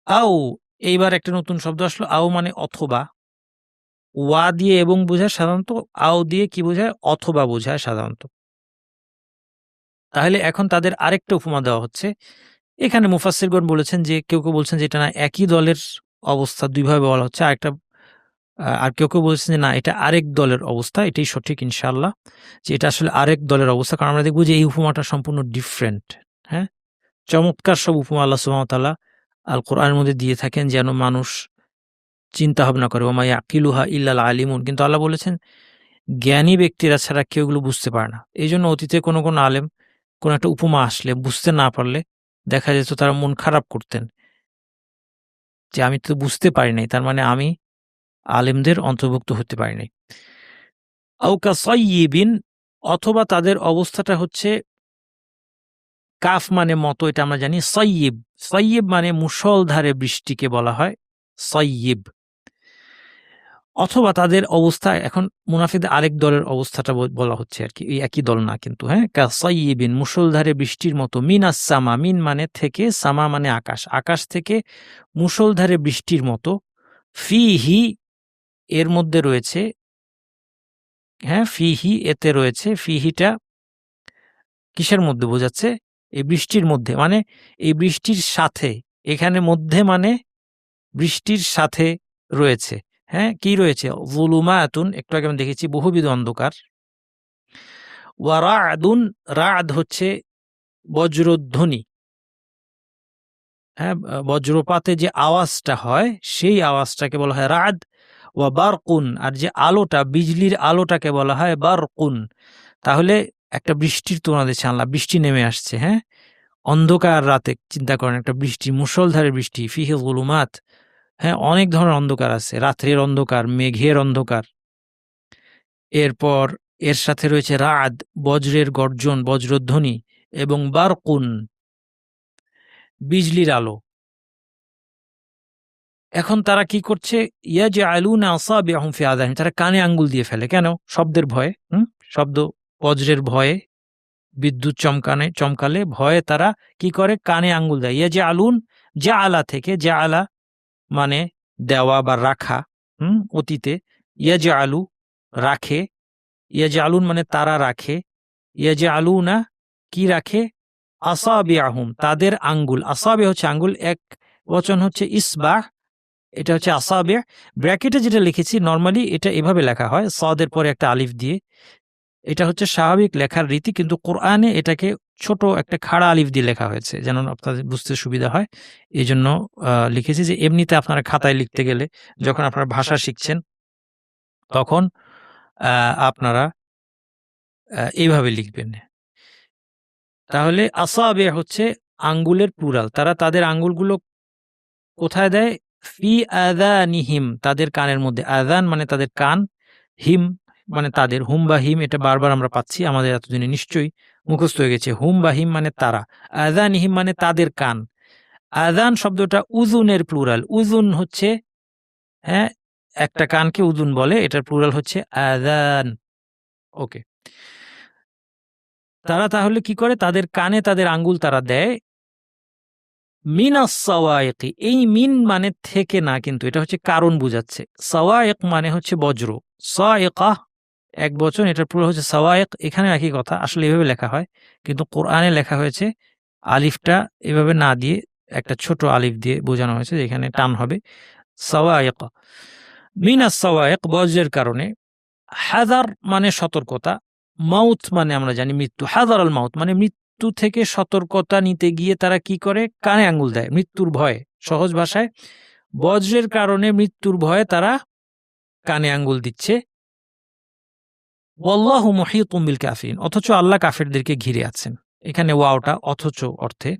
আও, এইবার একটা নতুন শব্দ আসলো, আও মানে অথবা। ওয়া দিয়ে এবং বোঝায় সাধারণত, আও দিয়ে কি বোঝায়? অথবা বোঝায় সাধারণত। তাহলে এখন তাদের আরেকটা উপমা দেওয়া হচ্ছে। এখানে মুফাসসিরগণ বলেছেন যে, কেউ বলছেন যে এটা না একই দলের অবস্থা, ২ ভাবে বলা হচ্ছে। আর কেউ বলছেন যে না, এটা আরেক দলের অবস্থা। এটাই সঠিক ইনশাআল্লাহ, যে এটা আসলে আরেক দলের অবস্থা। কারণ আমরা দেখব যে এই উপমাটা সম্পূর্ণ ডিফারেন্ট। হ্যাঁ? চমৎকার সব উপমা আল্লাহ সুবহানাহু ওয়া তাআলা আল কোরআনের মধ্যে দিয়ে থাকেন, যেন মানুষ চিন্তা ভাবনা করে। ওয়া মা ইয়াকিলুহা ইল্লাল আলিমুন। কিন্তু আল্লাহ বলেছেন জ্ঞানী ব্যক্তিরা ছাড়া কেউ এগুলো বুঝতে পারে না। এইজন্য অতীতে কোনো আলেম কোনো একটা উপমা আসলে বুঝতে না পারলে দেখা যেত তারা মন খারাপ করতেন। যে আমি তো বুঝতে পারি নাই। তার মানে আমি আলেমদের অন্তর্ভুক্ত হতে পারি নাই। আও কাসাইয়্যিবিন, অথবা তাদের অবস্থাটা হচ্ছে, কাফ মানে মতো, এটা আমরা জানি। সাইয়্যিব, সাইয়্যিব মানে মুষলধারে বৃষ্টিকে বলা হয় সাইয়্যিব। অথবা তাদের অবস্থা, এখন মুনাফিকদের আরেক দলের অবস্থাটা বলা হচ্ছে আরকি। এই একই দল না কিন্তু, হ্যাঁ? কাসাইয়্যিবিন, মুষলধারে বৃষ্টির মতো। মিনাস সামা, মিন মানে থেকে, সামা মানে আকাশ, আকাশ থেকে মুষলধারে বৃষ্টির মতো। ফিহি, এর মধ্যে রয়েছে, হ্যাঁ? ফিহি, এতে রয়েছে। ফিহিটা কিসের মধ্যে বোঝাচ্ছে? এই বৃষ্টির মধ্যে, মানে এই বৃষ্টির সাথে। এখানে মধ্যে মানে বৃষ্টির সাথে রয়েছে। হ্যাঁ? কি রয়েছে? যুলুমাতুন, একটু আগে আমি দেখেছি, বহুবিধ অন্ধকার। ওয়া রা'দুন, রা'দ হচ্ছে বজ্রধ্বনি। হ্যাঁ? বজ্রপাতে যে আওয়াজটা হয়, সেই আওয়াজটাকে বলা হয় রা'দ। ওয়া বারকুন, আর যে আলোটা, বিজলির আলোটাকে বলা হয় বারকুন। তাহলে একটা বৃষ্টির তুলনা দিচ্ছে আল্লাহ। বৃষ্টি নেমে আসছে, হ্যাঁ? অন্ধকার রাতে চিন্তা করেন, একটা বৃষ্টি, মুষলধারে বৃষ্টি। ফিহি যুলুমাত, হ্যাঁ? অনেক ধরনের অন্ধকার আছে। রাত্রির অন্ধকার, মেঘের অন্ধকার। এরপর এর সাথে রয়েছে রা'দ, বজ্রের গর্জন, বজ্রধ্বনি, এবং বারকুন, বিজলির আলো। এখন তারা কি করছে? ইয়াজআলুনা আসাবিআহুম ফি আযানিহিম, তারা কানে আঙ্গুল দিয়ে ফেলে। কেন? শব্দের ভয়ে। শব্দ, বজ্রের ভয়ে, বিদ্যুৎ চমকালে ভয়ে তারা কি করে? কানে আঙ্গুল দেয়। ইয়াজআলুন, জাআলা থেকে, জাআলা মানে দেওয়া বা রাখা। অতীতে ইয়াজআলু, রাখে। ইয়াজআলুন মানে তারা রাখে। ইয়াজআলুনা, কি রাখে? আসাবিআহুম, তাদের আঙ্গুল। আসাবি হচ্ছে আঙ্গুল, এক বচন হচ্ছে ইসবাহ, এটা হচ্ছে আসাবি'। ব্র্যাকেটে যেটা লিখেছি নরমালি এটা এভাবে লেখা হয়, সাদের পরে একটা আলিফ দিয়ে। এটা হচ্ছে স্বাভাবিক লেখার রীতি, কিন্তু কোরআনে এটাকে ছোট একটা খাড়া আলিফ দিয়ে লেখা হয়েছে, যেন আপনাদের বুঝতে সুবিধা হয়। এজন্য লিখেছি যে এমনিতে আপনারা খাতায় লিখতে গেলে, যখন আপনারা ভাষা শিখছেন, তখন আপনারা এইভাবে লিখবেন। তাহলে আসাবি' হচ্ছে আঙ্গুলের প্লুরাল। তারা তাদের আঙ্গুলগুলো কোথায় দেয়? ফি আযানিহিম, তাদের কানের মধ্যে। আযান মানে তাদের কান, হিম মানে তাদের। হুম বা হিম, এটা বারবার আমরা পাচ্ছি, আমাদের এতদিনে নিশ্চয়ই মুখস্থ হয়ে গেছে। হুম বা হিম মানে তারা। আযানিহিম মানে তাদের কান। আযান শব্দটা উযুনের প্লুরাল। উযুন হচ্ছে, হ্যাঁ, একটা কানকে উযুন বলে, এটার প্লুরাল হচ্ছে আযান। ওকে। তারা তাহলে কি করে? তাদের কানে তাদের আঙ্গুল তারা দেয়। মিনাস সাওয়াইকি, এই মিন মানে থেকে না, কিন্তু এটা হচ্ছে কারণ বুঝাচ্ছে। সাওয়াইক মানে হচ্ছে বজ্র। সাইকাহ এক বচন, এটার পুরো হচ্ছে সাওয়াইক। এখানে একই কথা, আসলে এভাবে লেখা হয়, কিন্তু কোরআনে লেখা হয়েছে আলিফটা এভাবে না দিয়ে একটা ছোট আলিফ দিয়ে বোঝানো হয়েছে, যেখানে টান হবে। সাওয়াইক, মিনাস সাওয়াইক, বজ্রের কারণে। হাযার মানে সতর্কতা। মাউত মানে আমরা জানি মৃত্যু। হাযার আল মাউত মানে মৃত্যু থেকে সতর্কতা নিতে গিয়ে তারা কি করে? কানে আঙ্গুল দেয়, মৃত্যুর ভয়ে। সহজ ভাষায়, বজ্রের কারণে মৃত্যুর ভয়ে তারা কানে আঙ্গুল দিচ্ছে। ওয়াল্লাহু মুহীতুম বিল কাফিরিন, অথচ আল্লাহ কাফেরদেরকে ঘিরে আছেন। এখানে ওয়াওটা অথচ অর্থে।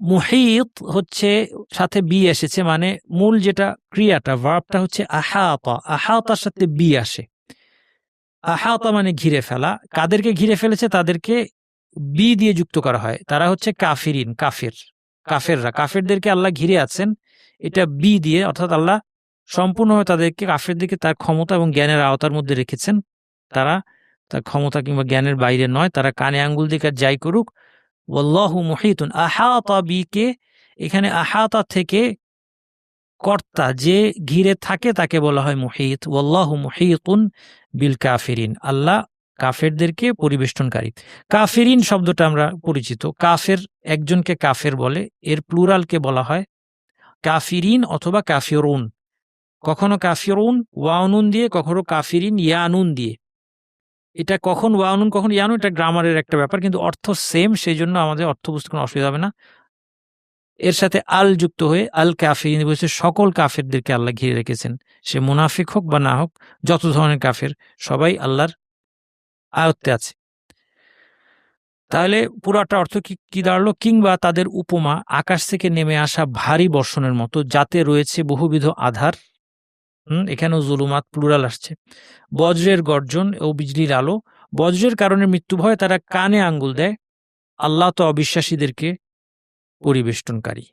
মুহীত হচ্ছে সাথে বি এসেছে, মানে মূল যেটা ক্রিয়াটা, ভার্বটা হচ্ছে আহাতা। আহাতার সাথে বি আসে। আহাতা মানে ঘিরে ফেলা। কাদেরকে ঘিরে ফেলেছে? তাদেরকে বি দিয়ে যুক্ত করা হয়। তারা হচ্ছে কাফিরিন, কাফেররা। কাফেরদেরকে আল্লাহ ঘিরে আছেন, এটা বি দিয়ে, অর্থাৎ আল্লাহ সম্পূর্ণভাবে তাদেরকে, কাফেরদেরকে তার ক্ষমতা এবং জ্ঞানের আওতার মধ্যে রেখেছেন। তারা তার ক্ষমতা কিংবা জ্ঞানের বাইরে নয়। তারা কানে আঙ্গুল দিয়ে যাই করুক। ওয়াল্লাহু মুহীতুন, আহাতা বিকে এখানে আহাতা থেকে কর্তা যে ঘিরে থাকে তাকে বলা হয় মুহিত, ওয়াল্লাহু মুহিতুন বিল কাফিরিন, আল্লাহ কাফেরদেরকে পরিবেষ্টনকারী। কাফিরিন শব্দটা আমরা পরিচিত, কাফের একজনকে কাফের বলে, এর প্লুরালকে বলা হয় কাফিরিন অথবা কাফিরুন। কখনো কাফিরুন ওয়ানুন দিয়ে, কখনো কাফিরিন ইয়ানুন দিয়ে। এটা কখন ওয়ানুন কখন ইয়ানুন এটা গ্রামারের একটা ব্যাপার, কিন্তু অর্থ সেম, সেই জন্য আমাদের অর্থ বুঝতে কোনো অসুবিধা হবে না। এর সাথে আল যুক্ত হয়ে আল কাফিরিন বলছে সকল কাফেরদেরকে আল্লাহ ঘিরে রেখেছেন, সে মুনাফিক হোক বা না হোক, যত ধরনের কাফের সবাই আল্লাহর আয়ত্তে আছে। তাহলে পুরাটা অর্থ কি দাঁড়ালো? কিংবা তাদের উপমা আকাশ থেকে নেমে আসা ভারী বর্ষণের মতো, যাতে রয়েছে বহুবিধ আধার। এখানেও জুলুমাত প্লুরাল আসছে। বজ্রের গর্জন ও বিজলির আলো, বজ্রের কারণে মৃত্যু ভয় তারা কানে আঙ্গুল দেয়, আল্লাহ তো অবিশ্বাসীদেরকে পরিবেষ্টনকারী।